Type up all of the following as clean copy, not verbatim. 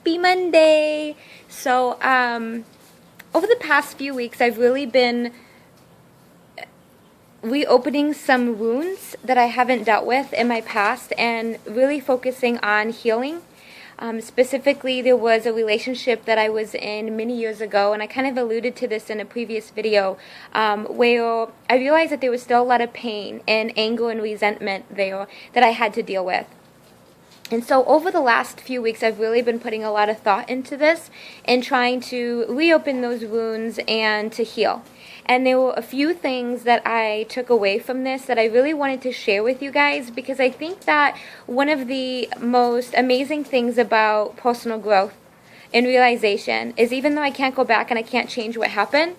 Happy Monday! So, over the past few weeks, I've really been reopening some wounds that I haven't dealt with in my past and really focusing on healing. Specifically, there was a relationship that I was in many years ago, and I kind of alluded to this in a previous video, where I realized that there was still a lot of pain and anger and resentment there that I had to deal with. And so over the last few weeks, I've really been putting a lot of thought into this and trying to reopen those wounds and to heal. And there were a few things that I took away from this that I really wanted to share with you guys, because I think that one of the most amazing things about personal growth and realization is, even though I can't go back and I can't change what happened,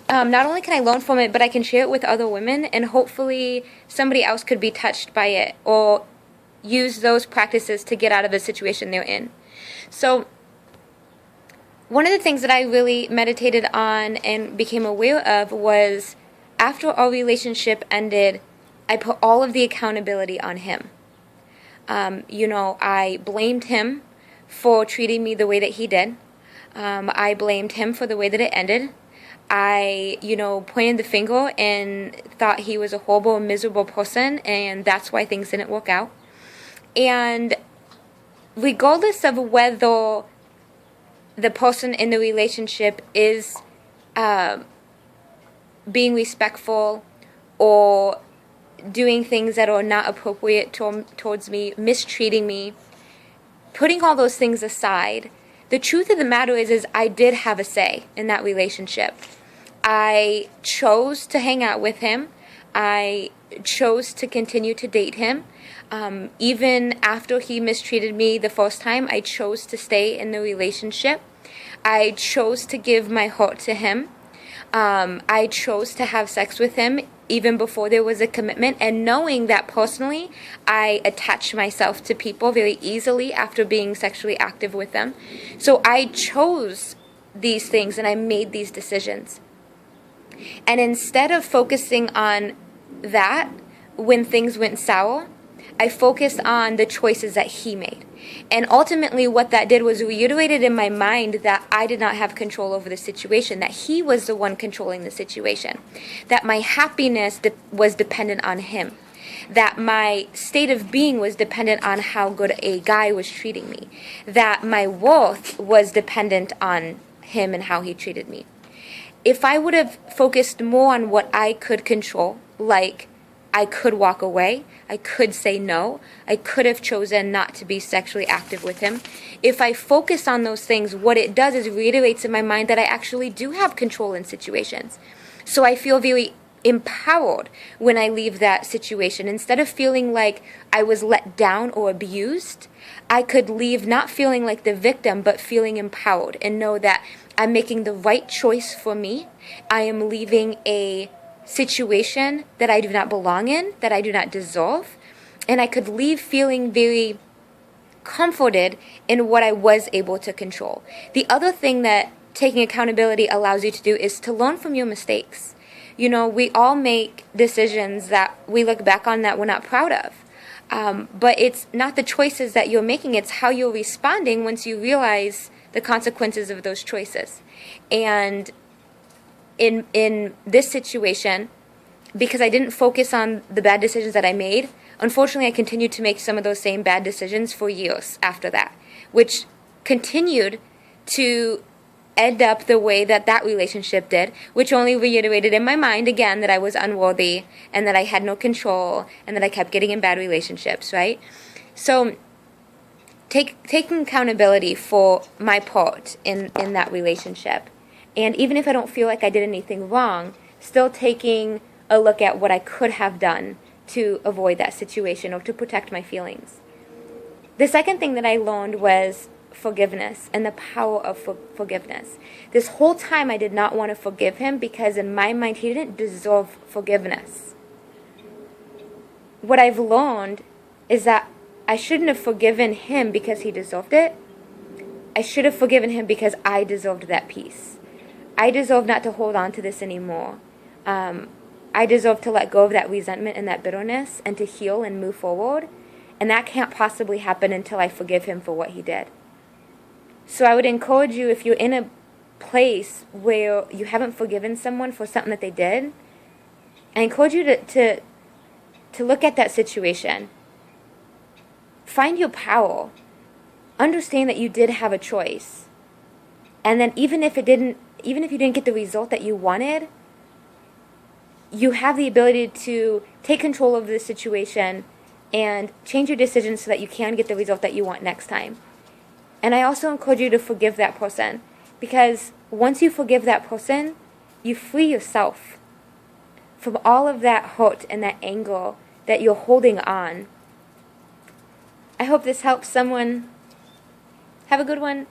not only can I learn from it, but I can share it with other women, and hopefully somebody else could be touched by it or use those practices to get out of the situation they're in. So one of the things that I really meditated on and became aware of was, after our relationship ended, I put all of the accountability on him. I blamed him for treating me the way that he did. I blamed him for the way that it ended. I, pointed the finger and thought he was a horrible, miserable person, and that's why things didn't work out. And regardless of whether the person in the relationship is being respectful or doing things that are not appropriate towards me, mistreating me, putting all those things aside, the truth of the matter is I did have a say in that relationship. I chose to hang out with him. I chose to continue to date him. Even after he mistreated me the first time, I chose to stay in the relationship. I chose to give my heart to him. I chose to have sex with him even before there was a commitment, and knowing that personally, I attach myself to people very easily after being sexually active with them. So I chose these things and I made these decisions. And instead of focusing on that when things went sour, I focused on the choices that he made. And ultimately what that did was reiterated in my mind that I did not have control over the situation, that he was the one controlling the situation, that my happiness was dependent on him, that my state of being was dependent on how good a guy was treating me, that my worth was dependent on him and how he treated me. If I would have focused more on what I could control, like I could walk away, I could say no, I could have chosen not to be sexually active with him. If I focus on those things, what it does is reiterates in my mind that I actually do have control in situations. So I feel very empowered when I leave that situation. Instead of feeling like I was let down or abused, I could leave not feeling like the victim, but feeling empowered and know that I'm making the right choice for me. I am leaving a situation that I do not belong in, that I do not deserve, and I could leave feeling very comforted in what I was able to control. The other thing that taking accountability allows you to do is to learn from your mistakes. We all make decisions that we look back on that we're not proud of. But it's not the choices that you're making, it's how you're responding once you realize the consequences of those choices. And in this situation, because I didn't focus on the bad decisions that I made, unfortunately I continued to make some of those same bad decisions for years after that, which continued to end up the way that relationship did, which only reiterated in my mind again that I was unworthy and that I had no control and that I kept getting in bad relationships, right? So taking accountability for my part in that relationship, and even if I don't feel like I did anything wrong, still taking a look at what I could have done to avoid that situation or to protect my feelings. The second thing that I learned was forgiveness and the power of forgiveness. This whole time I did not want to forgive him because in my mind he didn't deserve forgiveness. What I've learned is that I shouldn't have forgiven him because he deserved it. I should have forgiven him because I deserved that peace. I deserve not to hold on to this anymore. I deserve to let go of that resentment and that bitterness and to heal and move forward. And that can't possibly happen until I forgive him for what he did. So I would encourage you, if you're in a place where you haven't forgiven someone for something that they did, I encourage you to look at that situation. Find your power. Understand that you did have a choice. And then even if you didn't get the result that you wanted, you have the ability to take control of the situation and change your decisions so that you can get the result that you want next time. And I also encourage you to forgive that person, because once you forgive that person, you free yourself from all of that hurt and that anger that you're holding on. I hope this helps someone. Have a good one.